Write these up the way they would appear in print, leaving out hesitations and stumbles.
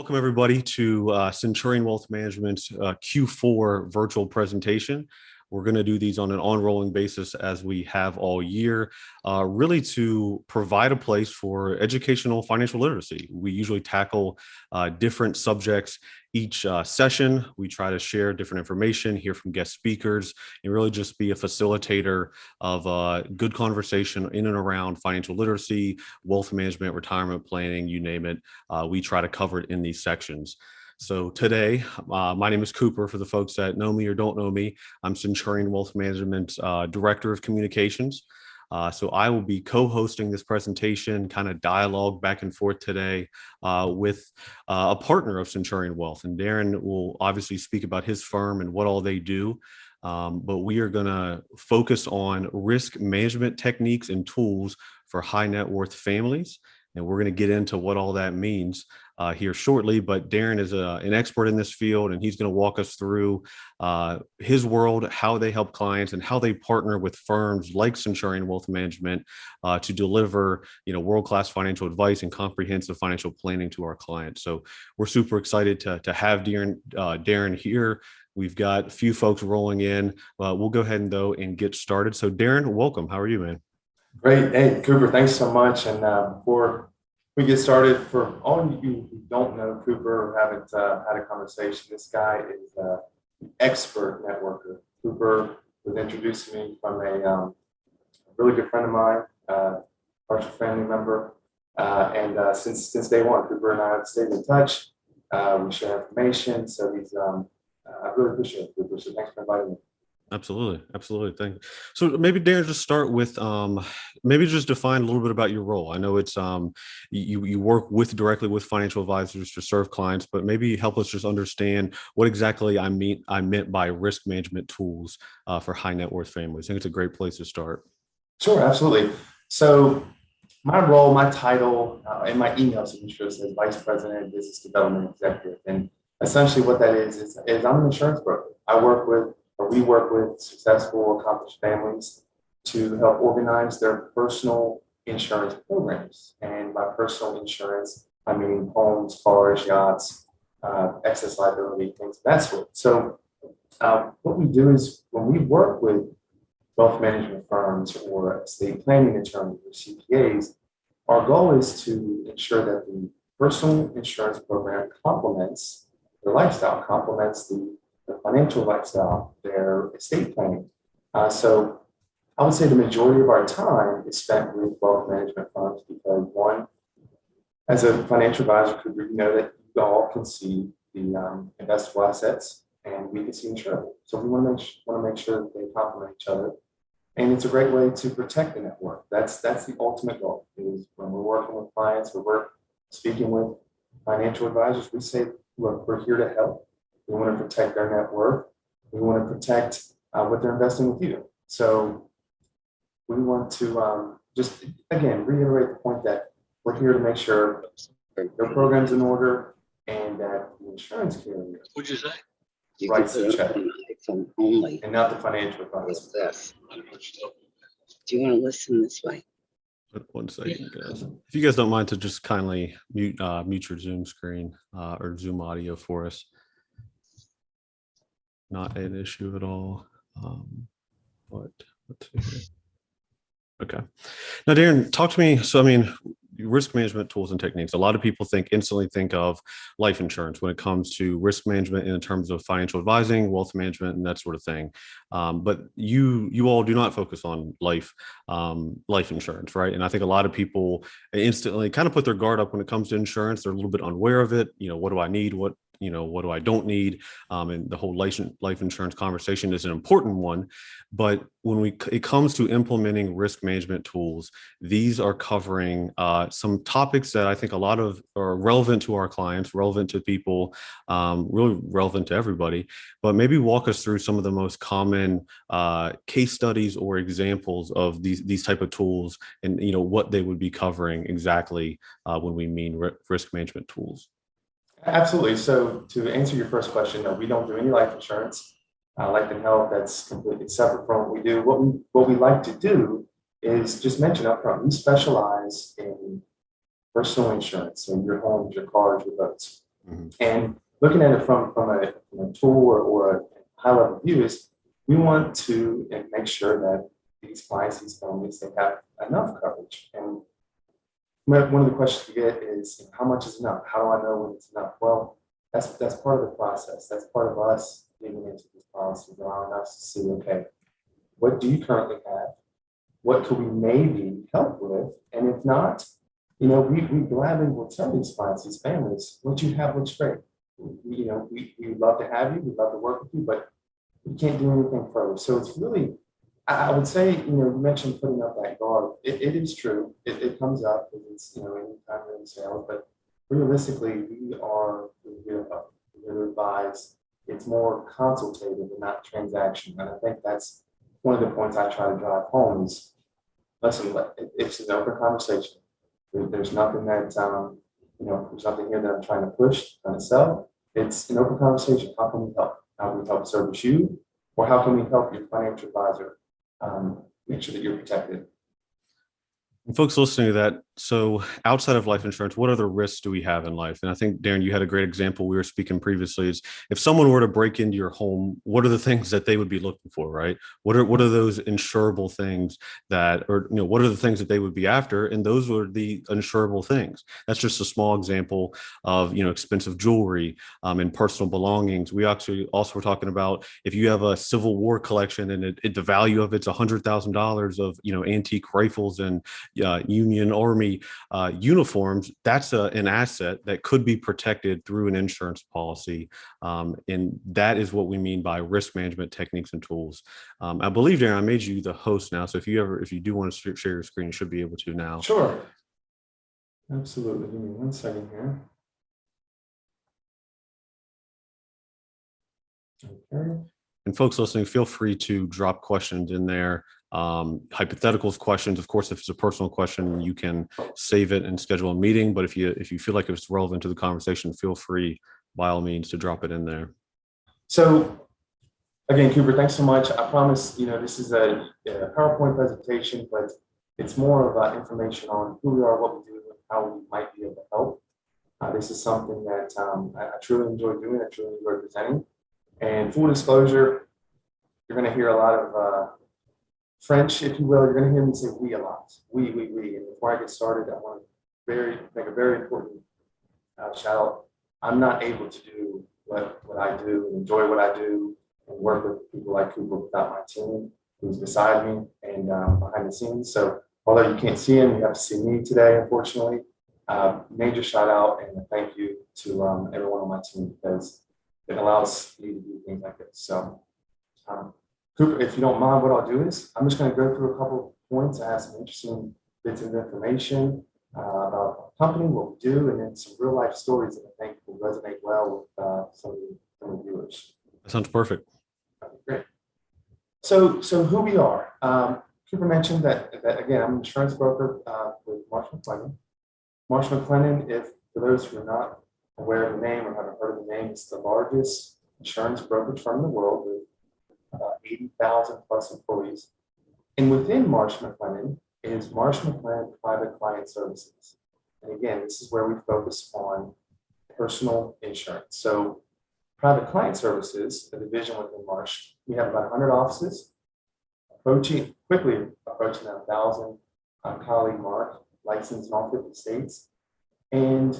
welcome everybody to Centurion Wealth Management's Q4 virtual presentation. We're going to do these on an on-rolling basis as we have all year, really to provide a place for educational financial literacy. We usually tackle different subjects each session. We try to share different information, hear from guest speakers, and really just be a facilitator of good conversation in and around financial literacy, wealth management, retirement planning, you name it. We try to cover it in these sections. So today, my name is Cooper. For the folks that know me or don't know me, I'm Centurion Wealth Management Director of Communications. So I will be co-hosting this presentation, kind of dialogue back and forth today with a partner of Centurion Wealth. And Darren will obviously speak about his firm and what all they do. But we are going to focus on risk management techniques and tools for high net worth families. And we're going to get into what all that means here shortly. But Darren is an expert in this field, and he's going to walk us through his world, how they help clients, and how they partner with firms like Centurion Wealth Management to deliver, world-class financial advice and comprehensive financial planning to our clients. So we're super excited to have Darren here. We've got a few folks rolling in. We'll go ahead and get started. So Darren, welcome. How are you, man? Great. Hey, Cooper, thanks so much. And before we get started, for all of you who don't know Cooper or haven't had a conversation, this guy is an expert networker. Cooper was introduced to me from a really good friend of mine, partial family member. And since day one, Cooper and I have stayed in touch. We share information. So I really appreciate it, Cooper. So thanks for inviting me. Absolutely. Thank you. So maybe Darren, just start with maybe just define a little bit about your role. I know it's you work directly with financial advisors to serve clients, but maybe help us just understand what exactly I meant by risk management tools for high net worth families. I think it's a great place to start. Sure, absolutely. So my role, my title, and my email signature says Vice President, Business Development Executive, and essentially what that is I'm an insurance broker. We work with successful, accomplished families to help organize their personal insurance programs. And by personal insurance, I mean homes, cars, yachts, excess liability, things of that sort. So what we do is when we work with wealth management firms or estate planning attorneys or CPAs, our goal is to ensure that the personal insurance program complements the lifestyle, complements the financial lifestyle, their estate planning. So I would say the majority of our time is spent with wealth management firms because one, as a financial advisor, you know that you all can see the investable assets and we can see insurable. So we want to make sure that they complement each other. And it's a great way to protect the network. That's the ultimate goal is when we're working with clients or we're speaking with financial advisors, we say, look, we're here to help. We want to protect their net worth. We want to protect what they're investing with you. So we want to just, again, reiterate the point that we're here to make sure their program's in order and that the insurance carrier writes the check only, and not the financial advisor. This. Do you want to listen this way? 1 second, guys. If you guys don't mind to just kindly mute your Zoom screen or Zoom audio for us. Not an issue at all. But let's see here. Okay. Now, Darren, talk to me. So, risk management tools and techniques. A lot of people instantly think of life insurance when it comes to risk management in terms of financial advising, wealth management, and that sort of thing. But you all do not focus on life insurance, right? And I think a lot of people instantly kind of put their guard up when it comes to insurance. They're a little bit unaware of it. What do I need? What do I don't need? And the whole life insurance conversation is an important one. But when it comes to implementing risk management tools, these are covering some topics that I think a lot of are relevant to our clients, relevant to people, really relevant to everybody. But maybe walk us through some of the most common case studies or examples of these type of tools, and what they would be covering exactly when we mean risk management tools. Absolutely. So to answer your first question, no, we don't do any life insurance. Life and health, that's completely separate from what we do. What we like to do is just mention up front, we specialize in personal insurance, so your homes, your cars, your boats. Mhm. And looking at it from a tool or a high level view is we want to make sure that these clients, these families, they have enough coverage. And one of the questions we get is, how much is enough? How do I know when it's enough? Well, that's part of the process. That's part of us digging into these policies, allowing us to see, okay, what do you currently have? What could we maybe help with? And if not, we gladly will tell these clients, these families, what you have looks great. We love to have you, we'd love to work with you, but we can't do anything further. So it's really, I would say, you mentioned putting up that guard. It is true. It comes up because it's, anytime we're in sales, but realistically, we are here to advise. It's more consultative and not transaction. And I think that's one of the points I try to drive home is, listen, it's an open conversation. There's nothing that, there's nothing here that I'm trying to push, trying to sell. It's an open conversation. How can we help? How can we help service you? Or how can we help your financial advisor make sure that you're protected? And folks listening to that, so outside of life insurance, what other risks do we have in life? And I think, Darren, you had a great example we were speaking previously is if someone were to break into your home, what are the things that they would be looking for, right? What are those insurable things what are the things that they would be after? And those are the insurable things. That's just a small example of, expensive jewelry and personal belongings. We actually also were talking about if you have a Civil War collection and the value of it's $100,000 of, antique rifles and Union Army uniforms, that's an asset that could be protected through an insurance policy. And that is what we mean by risk management techniques and tools. I believe, Darren, I made you the host now. So if you do want to share your screen, you should be able to now. Sure. Absolutely. Give me 1 second here. Okay. And folks listening, feel free to drop questions in there. Hypotheticals, questions. Of course, if it's a personal question, you can save it and schedule a meeting. But if you feel like it's relevant to the conversation, feel free, by all means, to drop it in there. So again, Cooper, thanks so much. I promise, this is a PowerPoint presentation, but it's more about information on who we are, what we do, and how we might be able to help. This is something that I truly enjoy doing. I truly enjoy presenting. And full disclosure, you're going to hear a lot of French, if you will. You're going to hear me say we a lot. We. And before I get started, I want to make a very important shout out. I'm not able to do what I do and enjoy what I do and work with people like Cooper without my team who's beside me and behind the scenes. So although you can't see him, you have to see me today, unfortunately. Major shout out and a thank you to everyone on my team because it allows me to do things like this. So Cooper, if you don't mind, what I'll do is I'm just going to go through a couple of points. I have some interesting bits of information about our company, what we do, and then some real life stories that I think will resonate well with some of the viewers. That sounds perfect. Okay, great. So who we are. Cooper mentioned that again, I'm an insurance broker with Marsh McLennan. Marsh McLennan, for those who are not aware of the name or haven't heard of the name, it's the largest insurance brokerage firm in the world with about 80,000 plus employees. And within Marsh McLennan is Marsh McLennan Private Client Services. And again, this is where we focus on personal insurance. So Private Client Services, the division within Marsh, we have about 100 offices, quickly approaching 1,000. Our colleague Mark, licensed in all 50 states. And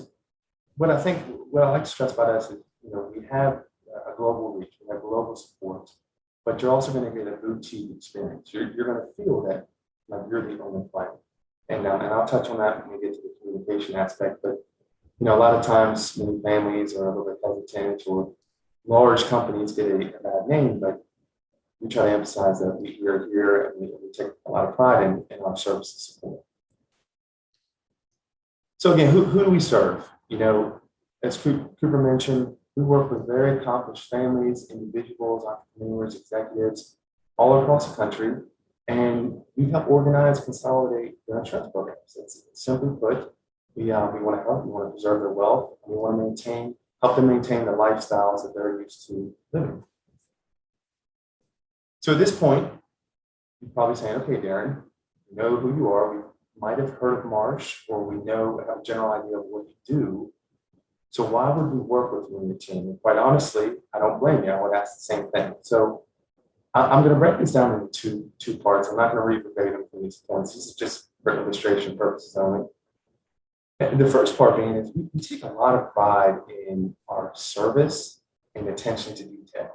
what I like to stress about us is, we have a global reach, we have global support, but you're also going to get a boutique experience. You're going to feel that like you're the only client. And I'll touch on that when we get to the communication aspect. But a lot of times many families are a little bit hesitant or large companies get a bad name, but we try to emphasize that we are here and we take a lot of pride in our service and support. So again, who do we serve? As Cooper mentioned, we work with very accomplished families, individuals, entrepreneurs, executives all across the country, and we help organize, consolidate their insurance programs. It's simply put, we want to help, we want to preserve their wealth, and we want to help them maintain the lifestyles that they're used to living. So at this point, you're probably saying, okay, Darren, we know who you are. We might have heard of Marsh, or we have a general idea of what you do. So why would we work with you and your team? And quite honestly, I don't blame you. I would ask the same thing. So I'm going to break this down into two parts. I'm not going to read verbatim from these points. This is just for illustration purposes only. And the first part being is we take a lot of pride in our service and attention to detail.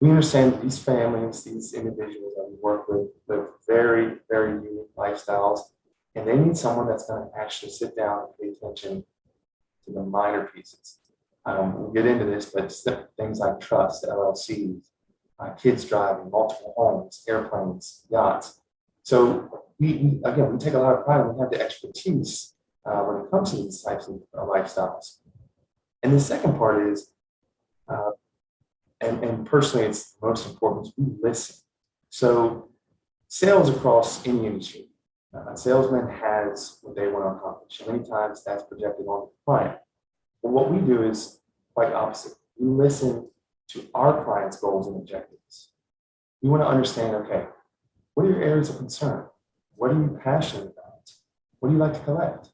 We understand that these families, these individuals that we work with live very, very unique lifestyles, and they need someone that's going to actually sit down and pay attention to the minor pieces. We'll get into this, but things like trust, LLCs, kids driving, multiple homes, airplanes, yachts. So we take a lot of pride and we have the expertise when it comes to these types of lifestyles. And the second part is, and personally, it's the most important, is we listen. So sales across any industry, a salesman has what they want to accomplish. And many times that's projected on the client. But what we do is quite opposite. We listen to our clients' goals and objectives. We want to understand, okay, what are your areas of concern? What are you passionate about? What do you like to collect?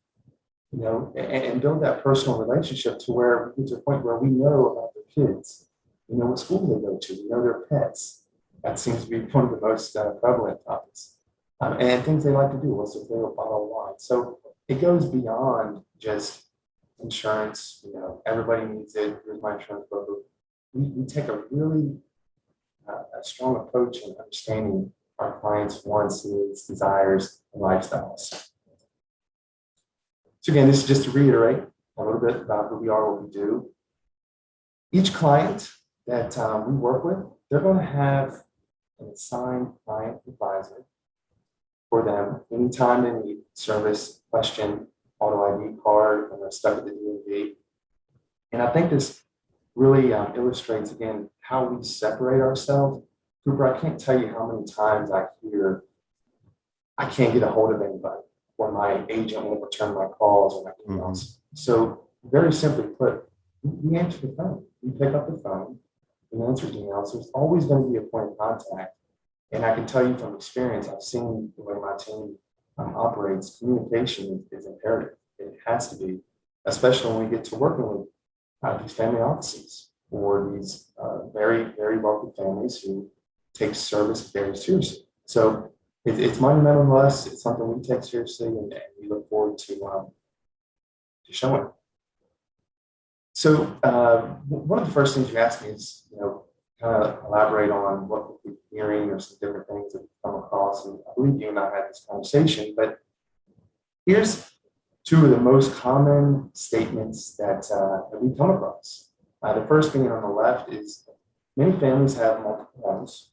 You know, and build that personal relationship to where we get to a point where we know about their kids. We know what school they go to. We know their pets. That seems to be one of the most prevalent topics. And things they like to do. What's their favorite bottle of wine? So it goes beyond just insurance. You know, everybody needs it. Here's my insurance broker. We take a really a strong approach in understanding our clients' wants, needs, desires, and lifestyles. So again, this is just to reiterate a little bit about who we are, what we do. Each client that we work with, they're going to have an assigned client advisor for them anytime they need service, question, auto ID card, and they're stuck at the DMV. And I think this really illustrates, again, how we separate ourselves. Cooper, I can't tell you how many times I hear, I can't get a hold of anybody, or my agent won't return my calls or my emails. Mm-hmm. So very simply put, we answer the phone. We pick up the phone, we answer emails. There's always going to be a point of contact. And I can tell you from experience, I've seen the way my team operates. Communication is imperative. It has to be, especially when we get to working with these family offices or these very, very wealthy families who take service very seriously. So it's monumental to us. It's something we take seriously, and we look forward to showing. So one of the first things you asked me is, you know, kind of elaborate on what we're hearing or some different things that we've come across. And I believe you and I had this conversation, but here's two of the most common statements that we come across. The first being on the left is many families have multiple homes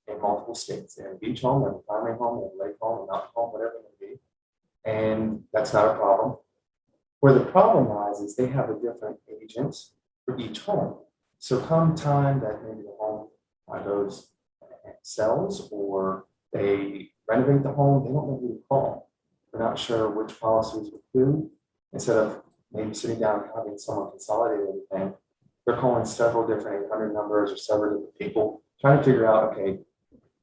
in multiple states. They have a beach home, they have a primary home, they have a lake home, a mountain home, whatever it may be. And that's not a problem. Where the problem lies is they have a different agent for each home. So come time that maybe the home goes and sells, or they renovate the home, they don't know who to call. They're not sure which policies with who. Instead of maybe sitting down and having someone consolidate everything, they're calling several different 800 numbers or several different people, trying to figure out, okay,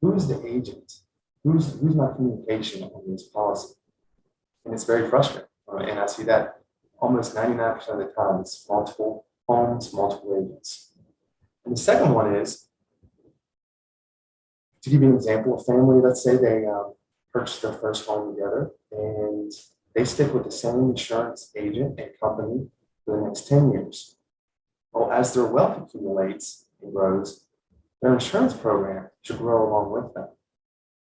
who's the agent? Who's my communication on this policy? And it's very frustrating. And I see that almost 99% of the time. It's multiple homes, multiple agents. And the second one is, to give you an example, a family, let's say they purchased their first home together and they stick with the same insurance agent and company for the next 10 years. Well, as their wealth accumulates and grows, their insurance program should grow along with them.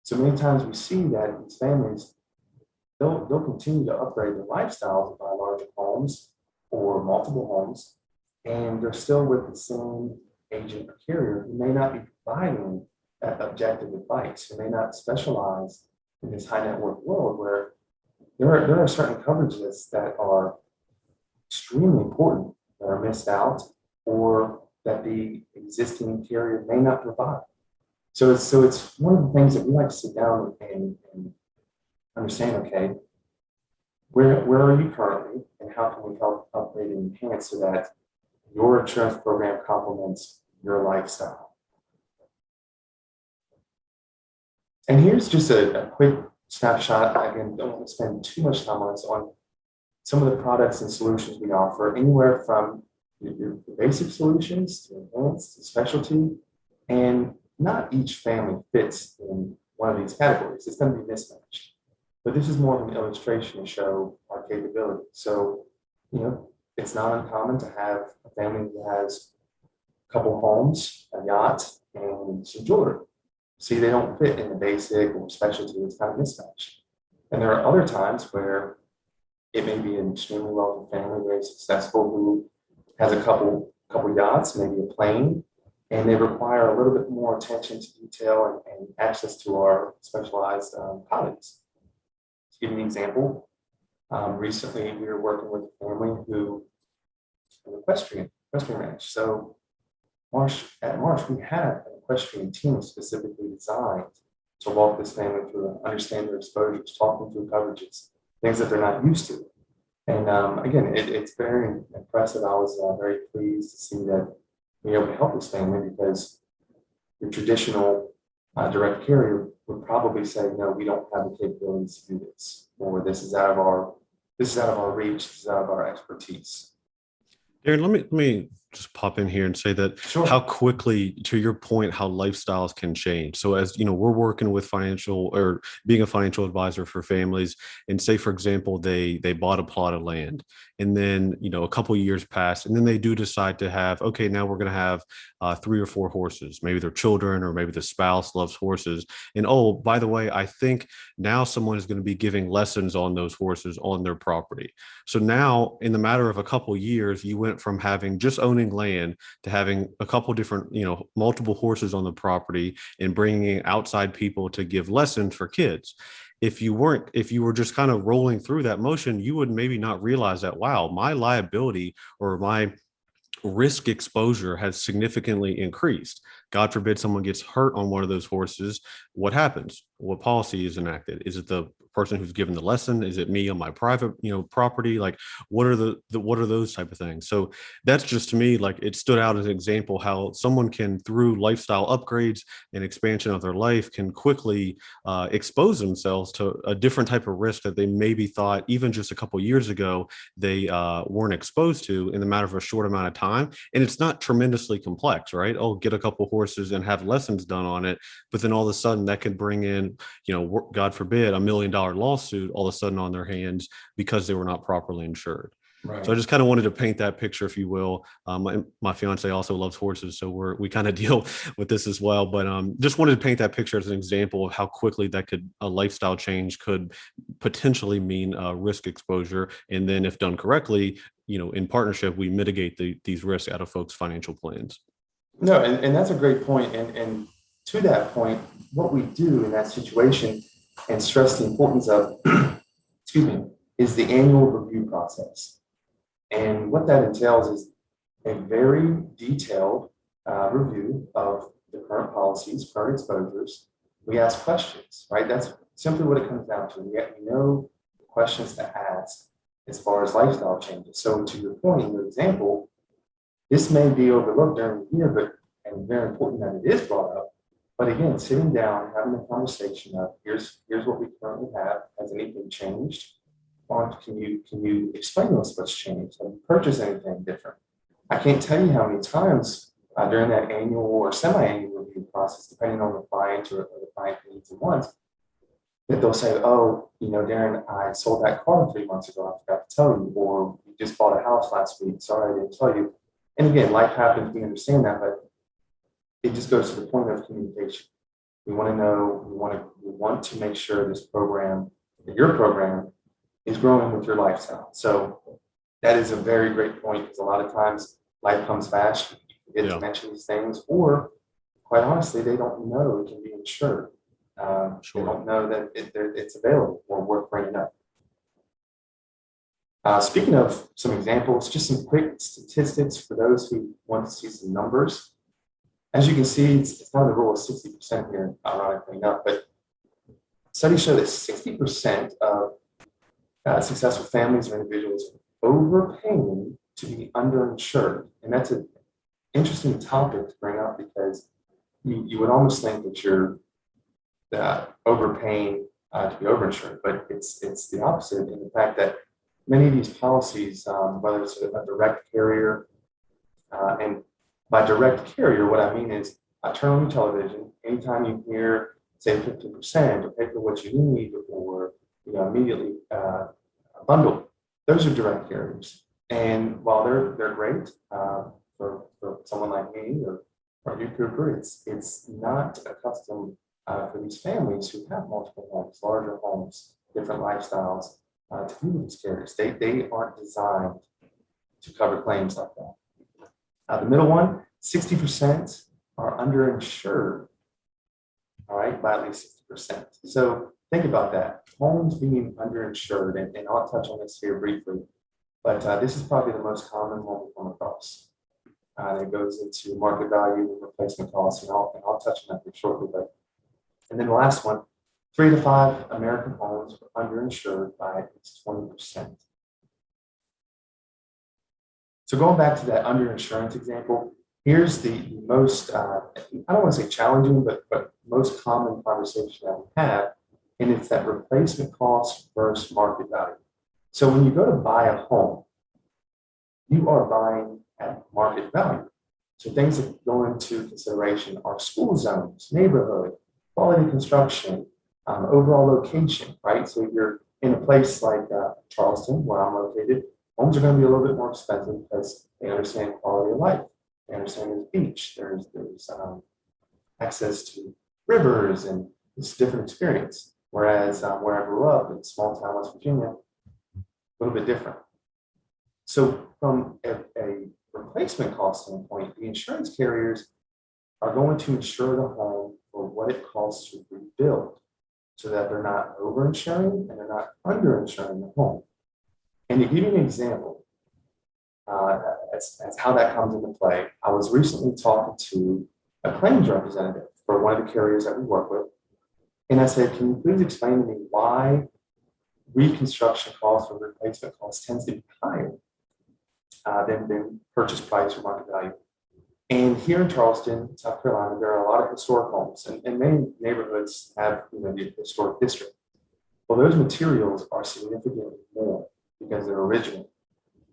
So many times we see that these families, they'll continue to upgrade their lifestyles and buy larger homes or multiple homes, and they're still with the same agent or carrier who may not be providing that objective advice, who may not specialize in this high net worth world where there are certain coverages that are extremely important that are missed out or that the existing carrier may not provide. So it's one of the things that we like to sit down and understand, okay, where are you currently and how can we help upgrade and enhance so that your insurance program complements your lifestyle. And here's just a quick snapshot. Again, don't want to spend too much time on this, on some of the products and solutions we offer, anywhere from your basic solutions to advanced to specialty, and not each family fits in one of these categories. It's going to be mismatched. But this is more of an illustration to show our capability. So, it's not uncommon to have a family who has a couple homes, a yacht, and some jewelry. See, they don't fit in the basic or specialty. It's kind of mismatched. And there are other times where it may be an extremely wealthy family, very successful, who has a couple yachts, maybe a plane, and they require a little bit more attention to detail and access to our specialized colleagues. To give you an example, recently we were working with a family who an equestrian ranch. So at Marsh, we have an equestrian team specifically designed to walk this family through and understand their exposures, talk them through coverages, things that they're not used to. And again, it's very impressive. I was very pleased to see that we were able to help this family, because your traditional direct carrier would probably say, no, we don't have the capabilities to do this, or this is out of our reach, this is out of our expertise. Darren, let me just pop in here and say that Sure. How quickly, to your point, how lifestyles can change. So as you know, we're working with being a financial advisor for families, and say, for example, they bought a plot of land, and then, a couple of years pass, and then they do decide to have, okay, now we're going to have 3 or 4 horses. Maybe their children, or maybe the spouse loves horses. And oh, by the way, I think now someone is going to be giving lessons on those horses on their property. So now, in the matter of a couple of years, you went from having just owning land to having a couple different, multiple horses on the property, and bringing in outside people to give lessons for kids. If you were just kind of rolling through that motion, you would maybe not realize that, wow, my liability or my risk exposure has significantly increased. God forbid someone gets hurt on one of those horses. What happens? What policy is enacted? Is it the person who's given the lesson? Is it me on my private, property? Like, what are what are those type of things? So that's just, to me, like, it stood out as an example how someone can, through lifestyle upgrades and expansion of their life, can quickly expose themselves to a different type of risk that they maybe thought even just a couple of years ago they weren't exposed to, in the matter of a short amount of time. And it's not tremendously complex, right? Oh, get a couple horses and have lessons done on it. But then all of a sudden that could bring in, God forbid, $1 million lawsuit all of a sudden on their hands because they were not properly insured. Right. So I just kind of wanted to paint that picture, if you will. My fiance also loves horses, so we kind of deal with this as well. But just wanted to paint that picture as an example of how quickly a lifestyle change could potentially mean risk exposure. And then, if done correctly, in partnership, we mitigate these risks out of folks' financial plans. No, and that's a great point. And to that point, what we do in that situation, and stress the importance of, excuse me, is the annual review process. And what that entails is a very detailed review of the current policies, current exposures. We ask questions, right? That's simply what it comes down to. We know the questions to ask as far as lifestyle changes. So to your point, in your example, this may be overlooked during the year, and very important that it is brought up. But again, sitting down, having a conversation of here's what we currently have. Has anything changed? Or can you explain to us what's changed? Have you purchased anything different? I can't tell you how many times during that annual or semi-annual review process, depending on the client or the client needs and wants, that they'll say, oh, Darren, I sold that car 3 months ago. I forgot to tell you. Or we just bought a house last week. Sorry, I didn't tell you. And again, life happens. We understand that, but it just goes to the point of communication. We want to know. We want to make sure this program, your program, is growing with your lifestyle. So that is a very great point, because a lot of times life comes fast. You forget to mention these things, or quite honestly, they don't know it can be insured. Sure. They don't know that it's available or worth bringing up. Speaking of some examples, just some quick statistics for those who want to see some numbers. As you can see, it's not the rule of 60% here, ironically enough, but studies show that 60% of successful families or individuals are overpaying to be underinsured. And that's an interesting topic to bring up, because you would almost think that you're overpaying to be overinsured, but it's the opposite, in the fact that many of these policies, whether it's a direct carrier, and by direct carrier, what I mean is I turn on the television, anytime you hear, say, 50% or pay for what you need, or immediately bundle, those are direct carriers. And while they're great for someone like me or you, Cooper, it's not accustomed for these families who have multiple homes, larger homes, different lifestyles, to do these carriers. They aren't designed to cover claims like that. The middle one, 60% are underinsured, all right, by at least 60%. So think about that, homes being underinsured, and I'll touch on this here briefly, but this is probably the most common one we come across. It goes into market value and replacement costs, and I'll touch on that here shortly. And then the last one, 3 to 5 American homes are underinsured by at least 20%. So going back to that underinsurance example, here's the most, I don't want to say challenging, but most common conversation that we have, and it's that replacement cost versus market value. So when you go to buy a home, you are buying at market value. So things that go into consideration are school zones, neighborhood, quality construction, overall location, right? So you're in a place like Charleston, where I'm located, homes are going to be a little bit more expensive because they understand quality of life. They understand there's beach, there's access to rivers, and it's a different experience. Whereas where I grew up in small town West Virginia, a little bit different. So from a replacement cost standpoint, the insurance carriers are going to insure the home for what it costs to rebuild, so that they're not overinsuring and they're not underinsuring the home. And to give you an example, as how that comes into play, I was recently talking to a claims representative for one of the carriers that we work with. And I said, can you please explain to me why reconstruction costs or replacement costs tends to be higher than purchase price or market value? And here in Charleston, South Carolina, there are a lot of historic homes, and many neighborhoods have the historic district. Well, those materials are significantly more because they're original.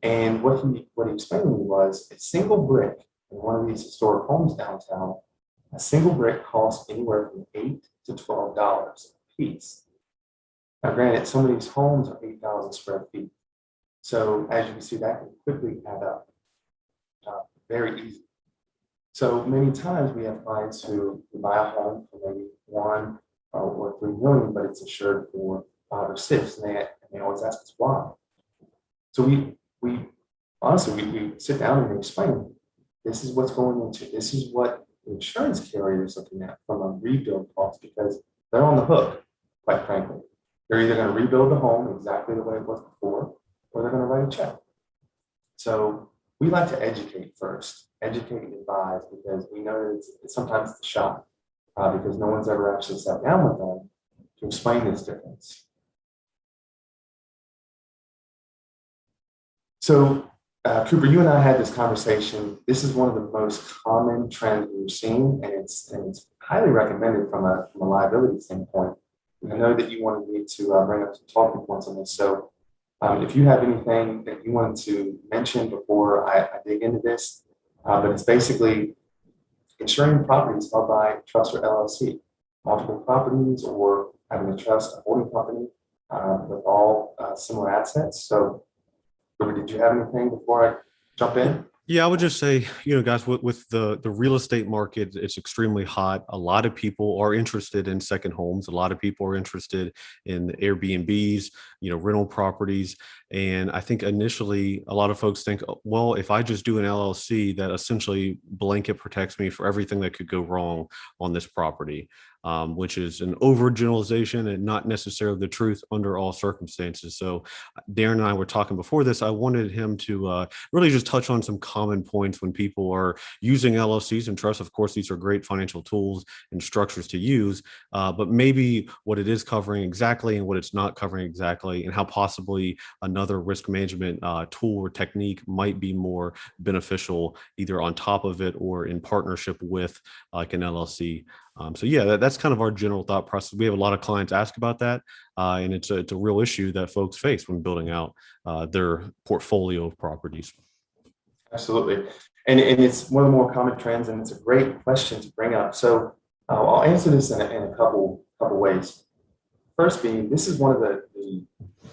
And what he explained to me was a single brick in one of these historic homes downtown, a single brick costs anywhere from $8 to $12 a piece. Now, granted, some of these homes are 8,000 square feet. So as you can see, that can quickly add up very easy. So many times we have clients who buy a home for maybe 1 or 3 million, but it's insured for 5 or 6, and they always ask us why. So we honestly, we sit down and explain, this is what's going into, this is what the insurance carrier is looking at from a rebuild cost, because they're on the hook, quite frankly. They're either going to rebuild the home exactly the way it was before, or they're going to write a check. So we like to educate first, educate and advise, because we know it's sometimes it's a shock, because no one's ever actually sat down with them to explain this difference. So, Cooper, you and I had this conversation. This is one of the most common trends we've seen, and it's highly recommended from a liability standpoint. And I know that you wanted me to bring up some talking points on this. So, if you have anything that you wanted to mention before I dig into this, but it's basically insuring properties held by trust or LLC, multiple properties, or having a trust, a holding company with all similar assets. So, did you have anything before I jump in? Yeah, I would just say, guys, with the real estate market, it's extremely hot. A lot of people are interested in second homes. A lot of people are interested in Airbnbs, rental properties. And I think initially a lot of folks think, well, if I just do an LLC, that essentially blanket protects me for everything that could go wrong on this property. Which is an overgeneralization and not necessarily the truth under all circumstances. So Darren and I were talking before this. I wanted him to really just touch on some common points when people are using LLCs and trusts. Of course, these are great financial tools and structures to use, but maybe what it is covering exactly and what it's not covering exactly, and how possibly another another risk management tool or technique might be more beneficial, either on top of it or in partnership with like an LLC. So yeah, that's kind of our general thought process. We have a lot of clients ask about that, and it's a real issue that folks face when building out their portfolio of properties. Absolutely. And it's one of the more common trends, and it's a great question to bring up. So I'll answer this in a couple ways. First being, this is one of the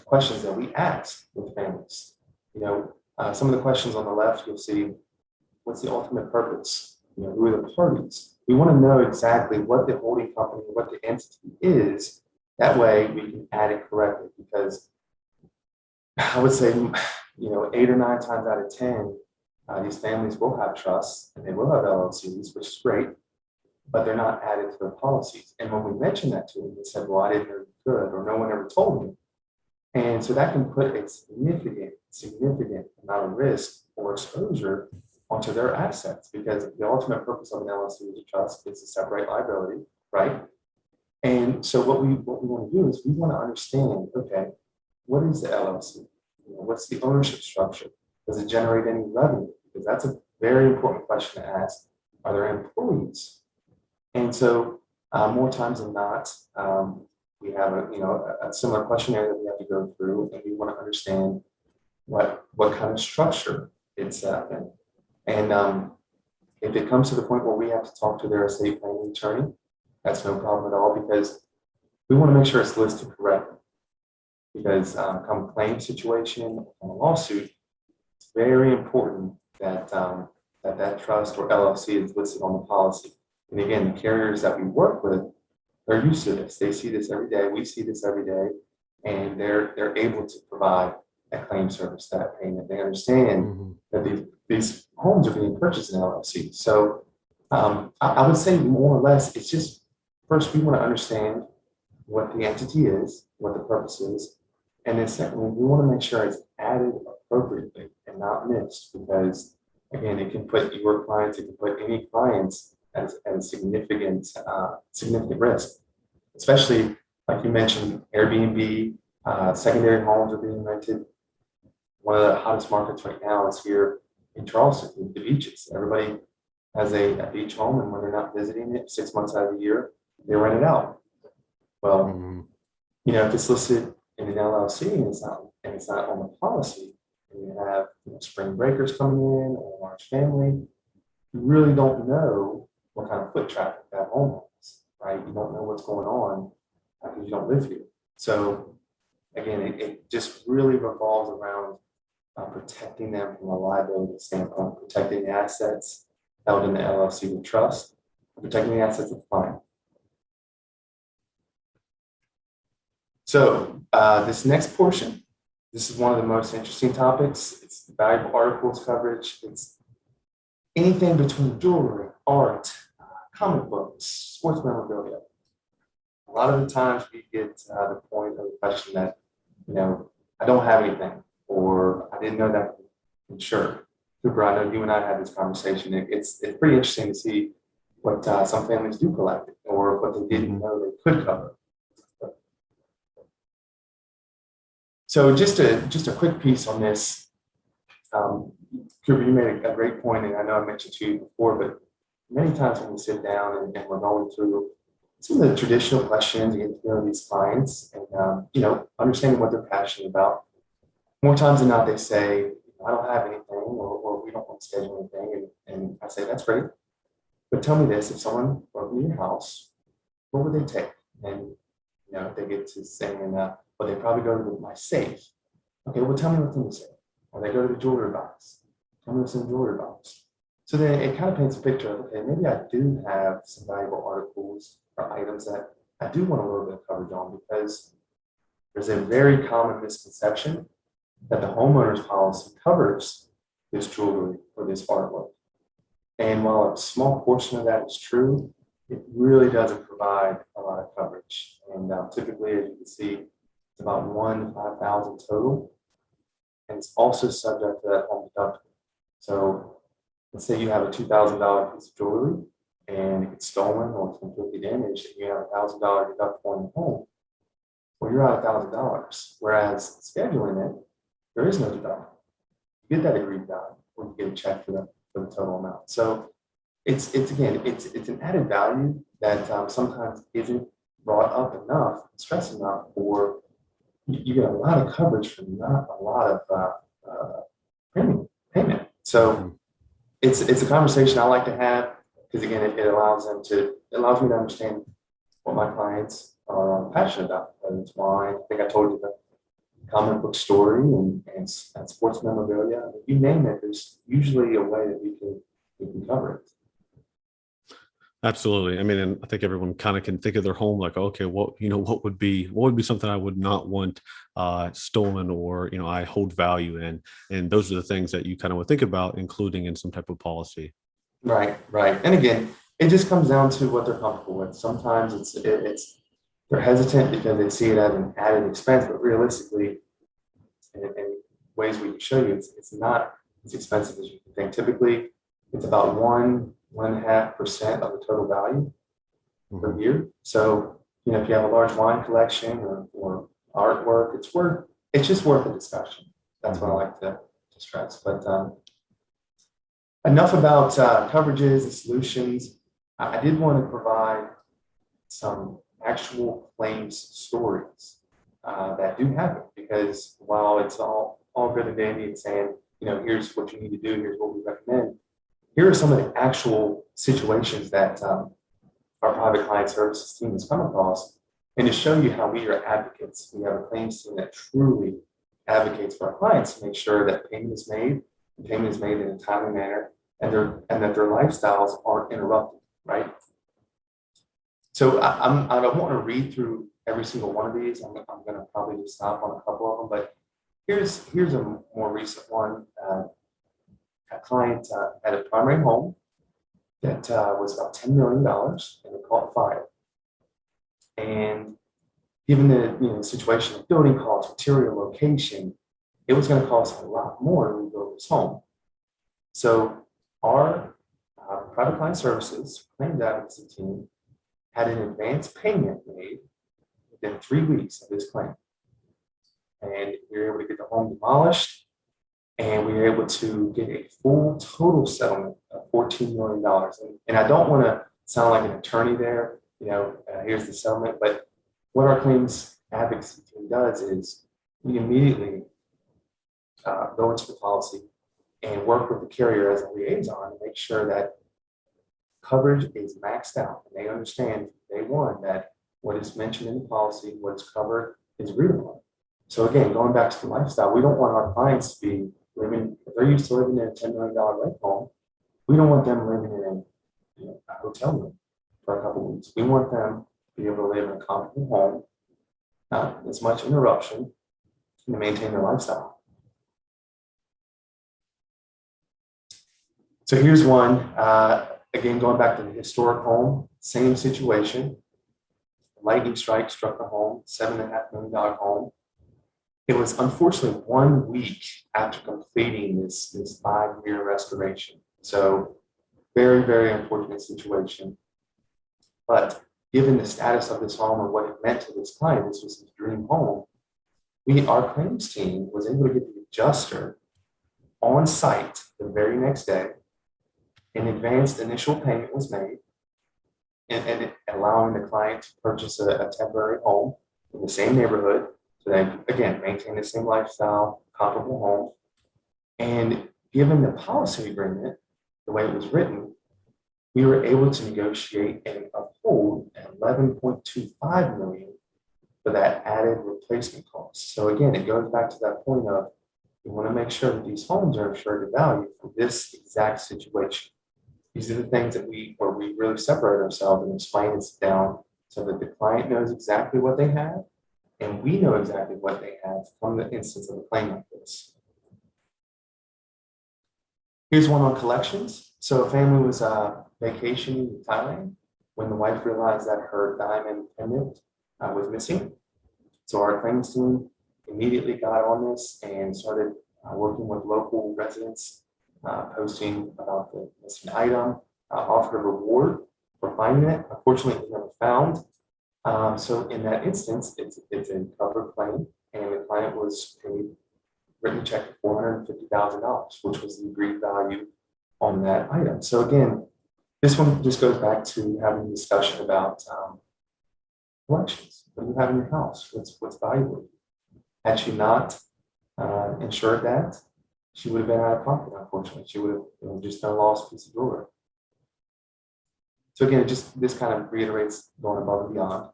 questions that we ask with families. Some of the questions on the left, you'll see, what's the ultimate purpose? Who are the parties? We want to know exactly what the holding company, what the entity is. That way we can add it correctly, because I would say, 8 or 9 times out of 10, these families will have trusts and they will have LLCs, which is great, but they're not added to their policies. And when we mentioned that to them, they said, well, I didn't know you could, or no one ever told me. And so that can put a significant amount of risk or exposure onto their assets, because the ultimate purpose of an LLC as a trust is to separate liability, right? And so what we want to do is we want to understand, okay, what is the LLC? What's the ownership structure? Does it generate any revenue? Because that's a very important question to ask. Are there employees? And so more times than not, we have a similar questionnaire that we have to go through, and we want to understand what kind of structure it's in. And if it comes to the point where we have to talk to their estate planning attorney, that's no problem at all, because we want to make sure it's listed correctly. Because come claim situation or a lawsuit, it's very important that that trust or LLC is listed on the policy. And again, the carriers that we work with, they're used to this. They see this every day. We see this every day, and they're able to provide that claim service, that payment. They understand that these homes are being purchased in LLC. So I would say more or less, it's just, first we want to understand what the entity is, what the purpose is, and then secondly, we want to make sure it's added appropriately and not missed, because again, it can put your clients, it can put any clients at a significant risk, especially like you mentioned, Airbnb, secondary homes are being rented. One of the hottest markets right now is here in Charleston, the beaches. Everybody has a beach home, and when they're not visiting it 6 months out of the year, they rent it out. Well, if it's listed in an LLC and it's not on the policy, and you have spring breakers coming in or a large family, you really don't know what kind of foot traffic that home has, right? You don't know what's going on because you don't live here. So again, it just really revolves around protecting them from a liability standpoint, protecting the assets held in the LLC with trust, protecting the assets of the client. So this next portion, this is one of the most interesting topics. It's valuable articles coverage. It's anything between jewelry, art, comic books, sports memorabilia. A lot of the times we get the point of the question that, I don't have anything, or I didn't know that insured. Cooper, I know you and I had this conversation. It's pretty interesting to see what some families do collect, or what they didn't know they could cover. So just a quick piece on this. Cooper, you made a great point, and I know I mentioned to you before, but many times when we sit down and we're going through some of the traditional questions, you get to know these clients and understanding what they're passionate about. More times than not, they say, I don't have anything, or we don't want to schedule anything. And I say, that's great. But tell me this, if someone broke into your house, what would they take? And they get to saying, well, they probably go to my safe. Okay, well, tell me what's in the safe. Or they go to the jewelry box. Tell me what's in the jewelry box. So then it kind of paints a picture of, okay, maybe I do have some valuable articles or items that I do want a little bit of coverage on, because there's a very common misconception that the homeowner's policy covers this jewelry or this artwork. And while a small portion of that is true, it really doesn't provide a lot of coverage. And typically, as you can see, it's about 1 to 5,000 total. And it's also subject to that home deductible. So let's say you have a $2,000 piece of jewelry and it gets stolen or it's completely damaged, and you have a $1,000 deductible on your home. Well, you're out $1,000. Whereas scheduling it, there is no deductible. You get that agreed value when you get a check for the total amount. So it's an added value that sometimes isn't brought up enough, stressed enough, or you get a lot of coverage for not a lot of payment. So it's a conversation I like to have because again, it allows me to understand what my clients are passionate about. Whether it's wine, I think I told you the comic book story and sports memorabilia. I mean, you name it, there's usually a way that we can cover it. Absolutely. I mean, and I think everyone kind of can think of their home like, okay, what would be something I would not want stolen, or, I hold value in. And those are the things that you kind of would think about including in some type of policy. Right. And again, it just comes down to what they're comfortable with. Sometimes it's they're hesitant because they see it as an added expense, but realistically, in ways we can show you, it's not as expensive as you can think. Typically, it's about 1.5% of the total value per year. So, if you have a large wine collection or artwork, it's just worth a discussion. That's what I like to stress. But enough about coverages and solutions. I did want to provide some actual claims stories that do happen, because while it's all good and dandy and saying, here's what you need to do, here's what we recommend, here are some of the actual situations that our private client services team has come across. And to show you how we are advocates, we have a claims team that truly advocates for our clients to make sure that payment is made in a timely manner, and that their lifestyles aren't interrupted, right? So I don't want to read through every single one of these. I'm going to probably just stop on a couple of them, but here's a more recent one. A client had a primary home that was about $10 million, and it caught fire. And given the situation of building costs, material, location, it was going to cost a lot more to rebuild this home. So our private client services claims advocacy team had an advance payment made within 3 weeks of this claim. And we were able to get the home demolished, and we were able to get a full total settlement of $14 million. And I don't want to sound like an attorney there, here's the settlement, but what our claims advocacy team does is we immediately go into the policy and work with the carrier as a liaison to make sure that coverage is maxed out, and they understand from day one that what is mentioned in the policy, what's covered, is agreed upon. So again, going back to the lifestyle, we don't want our clients to be living, if they're used to living in a $10 million rent home, we don't want them living in a hotel room for a couple of weeks. We want them to be able to live in a comfortable home, not as much interruption, and to maintain their lifestyle. So here's one, again, going back to the historic home, same situation. Lightning strike struck the home, $7.5 million home. It was unfortunately 1 week after completing this 5-year restoration. So very, very unfortunate situation. But given the status of this home and what it meant to this client, this was his dream home, our claims team was able to get the adjuster on site the very next day. An advanced initial payment was made, and allowing the client to purchase a temporary home in the same neighborhood. So they, again, maintain the same lifestyle, comparable home. And given the policy agreement, the way it was written, we were able to negotiate and uphold $11.25 million for that added replacement cost. So again, it goes back to that point of we want to make sure that these homes are insured to value for this exact situation. These are the things that where we really separate ourselves and explain this down so that the client knows exactly what they have, and we know exactly what they have from the instance of a claim like this. Here's one on collections. So a family was vacationing in Thailand when the wife realized that her diamond pendant was missing. So our claims team immediately got on this and started working with local residents, posting about the missing item, offered a reward for finding it. Unfortunately, it was never found. So in that instance, it's a covered claim, and the client was paid written a check for $450,000, which was the agreed value on that item. So again, this one just goes back to having a discussion about collections. What do you have in your house? What's valuable? Had she not insured that, she would have been out of pocket, unfortunately. She would have just done a lost piece of jewelry. So again, this kind of reiterates going above and beyond.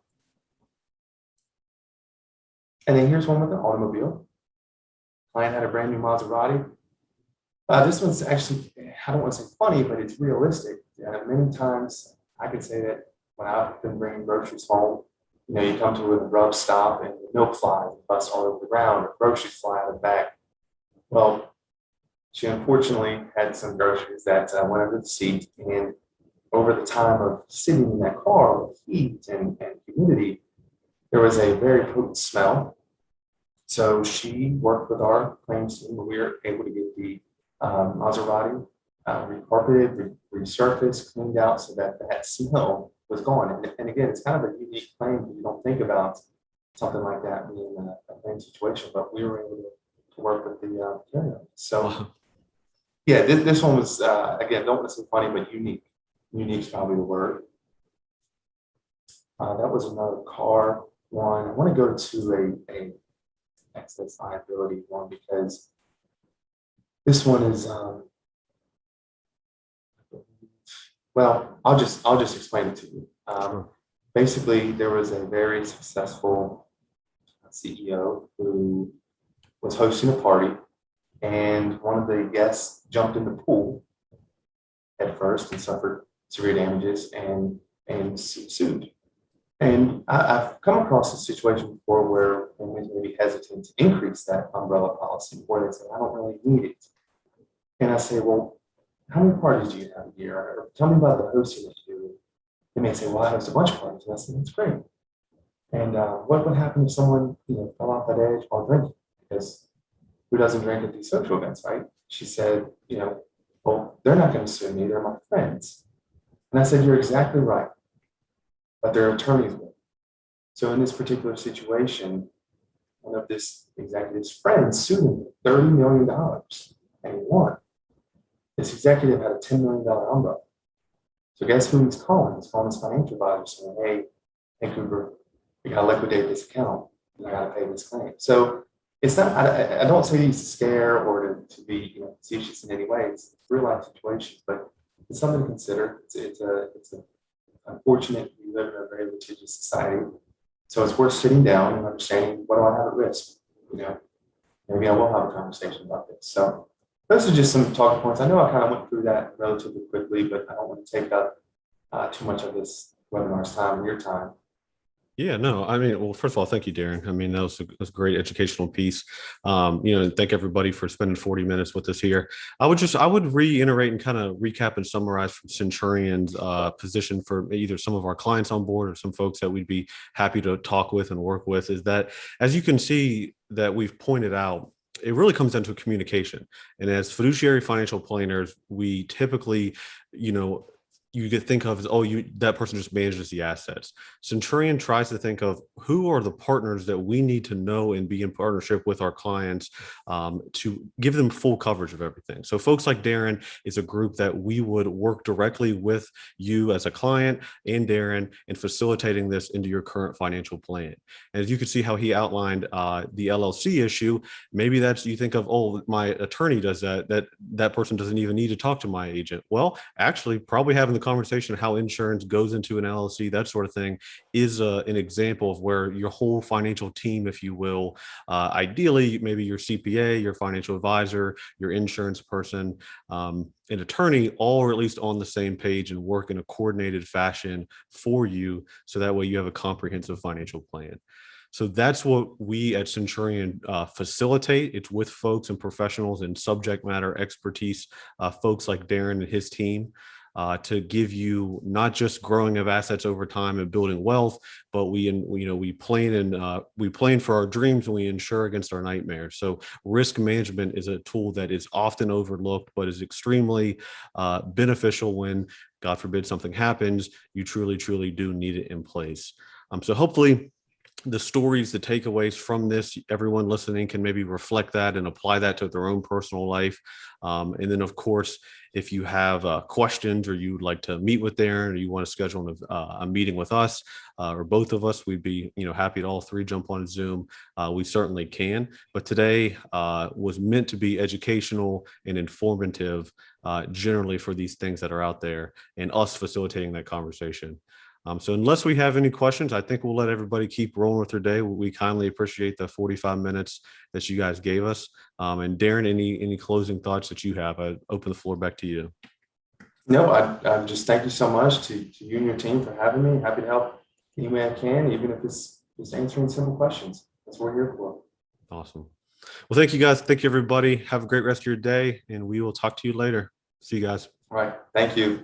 And then here's one with an automobile. Client had a brand new Maserati. This one's actually, I don't want to say funny, but it's realistic. Many times I could say that when I've been bringing groceries home, you come to a rough stop and the milk flies and bust all over the ground, or groceries fly out of the back. Well, she unfortunately had some groceries that went under the seat, and over the time of sitting in that car with heat and humidity, there was a very potent smell. So she worked with our claims team, and we were able to get the Maserati recarpeted, resurfaced, cleaned out so that that smell was gone. And again, it's kind of a unique claim. You don't think about something like that being a claim situation, but we were able to work with the carrier. So yeah, this one was, again, don't want to say funny, but unique. Unique is probably the word. That was another car one. I want to go to a excess liability one, because this one is, well, I'll just explain it to you. Sure. Basically, there was a very successful CEO who was hosting a party, and one of the guests jumped in the pool head first and suffered severe damages and sued. And I've come across a situation before where families may be hesitant to increase that umbrella policy, or they say, I don't really need it. And I say, well, how many parties do you have a year? Or tell me about the hosting that you do. They may say, well, I host a bunch of parties. And I say, that's great. And what would happen if someone fell off that edge while drinking? Because who doesn't drink at these social events, right? She said, well, they're not going to sue me. They're my friends. And I said, you're exactly right. But their attorneys will. So in this particular situation, one of this executive's friends sued him for $30 million, and he won. This executive had a $10 million umbrella. So guess who he's calling? He's calling his financial advisor saying, hey, Cooper, we got to liquidate this account, and I got to pay this claim. So it's not, I don't say these to scare or to be facetious in any way. It's real life situations, but it's something to consider. It's unfortunate we live in a very litigious society. So it's worth sitting down and understanding, what do I have at risk? Maybe I will have a conversation about this. So those are just some talking points. I know I kind of went through that relatively quickly, but I don't want to take up too much of this webinar's time and your time. Yeah, no, I mean, well, first of all, thank you, Darren. I mean, that was a great educational piece. And thank everybody for spending 40 minutes with us here. I would reiterate and kind of recap and summarize from Centurion's position for either some of our clients on board or some folks that we'd be happy to talk with and work with, is that, as you can see that we've pointed out, it really comes down to communication. And as fiduciary financial planners, we typically, you could think of as, that person just manages the assets. Centurion tries to think of who are the partners that we need to know and be in partnership with our clients to give them full coverage of everything. So folks like Darren is a group that we would work directly with you as a client and Darren in facilitating this into your current financial plan. And as you can see how he outlined the LLC issue, maybe that's, you think of, my attorney does that person doesn't even need to talk to my agent. Well, actually, probably having the conversation how insurance goes into an LLC, that sort of thing, is an example of where your whole financial team, if you will, ideally, maybe your CPA, your financial advisor, your insurance person, an attorney, all are at least on the same page and work in a coordinated fashion for you. So that way you have a comprehensive financial plan. So that's what we at Centurion facilitate. It's with folks and professionals in subject matter expertise, folks like Darren and his team, to give you not just growing of assets over time and building wealth, but we plan for our dreams and we insure against our nightmares. So risk management is a tool that is often overlooked, but is extremely beneficial when, God forbid, something happens. You truly, truly do need it in place. So hopefully the stories, the takeaways from this, everyone listening can maybe reflect that and apply that to their own personal life. And then, of course, if you have questions or you'd like to meet with Darren or you want to schedule a meeting with us or both of us, we'd be happy to all three jump on Zoom. We certainly can. But today was meant to be educational and informative generally for these things that are out there and us facilitating that conversation. So unless we have any questions, I think we'll let everybody keep rolling with their day. We kindly appreciate the 45 minutes that you guys gave us. And Darren, any closing thoughts that you have? I open the floor back to you. No, I just thank you so much to you and your team for having me. Happy to help any way I can, even if it's just answering simple questions. That's what we're here for. Awesome. Well, thank you guys. Thank you, everybody. Have a great rest of your day, and we will talk to you later. See you guys. All right. Thank you.